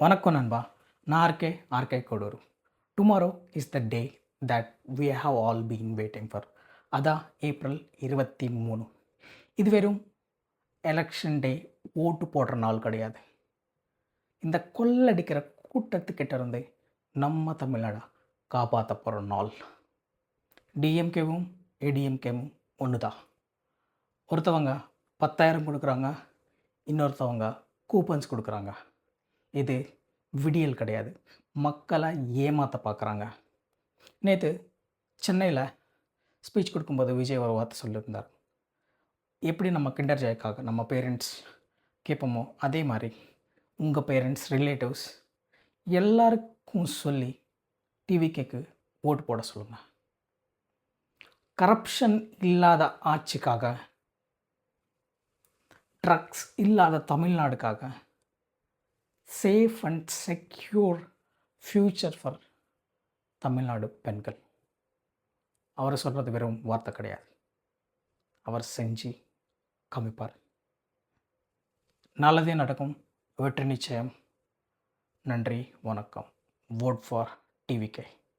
வணக்கம் நண்பா. நான் R K Kodur. Tomorrow is the day that we have all been waiting for. அதான் ஏப்ரல் 23. இது வெறும் எலெக்ஷன் டே, ஓட்டு போடுற நாள் கிடையாது. இந்த கொள்ளடிக்கிற கூட்டத்துக்கிட்ட இருந்து நம்ம தமிழ்நாடை காப்பாற்ற போகிற நாள். டிஎம்கேவும் ஏடிஎம்கேவும் ஒன்று தான். ஒருத்தவங்க 10,000 கொடுக்குறாங்க, இன்னொருத்தவங்க கூப்பன்ஸ் கொடுக்குறாங்க. இது விடியல் கிடையாது, மக்களை ஏமாற்ற பார்க்குறாங்க. நேற்று சென்னையில் ஸ்பீச் கொடுக்கும்போது விஜய் ஒரு வார்த்தை சொல்லியிருந்தார். எப்படி நம்ம கிண்டர் ஜெயக்காக நம்ம பேரண்ட்ஸ் கேட்போமோ அதே மாதிரி உங்கள் பேரண்ட்ஸ், ரிலேட்டிவ்ஸ் எல்லாருக்கும் சொல்லி டிவிகேக்கு ஓட்டு போட சொல்லுங்கள். கரப்ஷன் இல்லாத ஆட்சிக்காக, ட்ரக்ஸ் இல்லாத தமிழ்நாடுக்காக, safe and secure future for Tamil Nadu பெண்கள். அவர் சொல்கிறது வெறும் வார்த்தை கிடையாது, அவர் செஞ்சு காமிப்பார். நல்லதே நடக்கும், வெற்றி நிச்சயம். நன்றி, வணக்கம். Vote for TVK.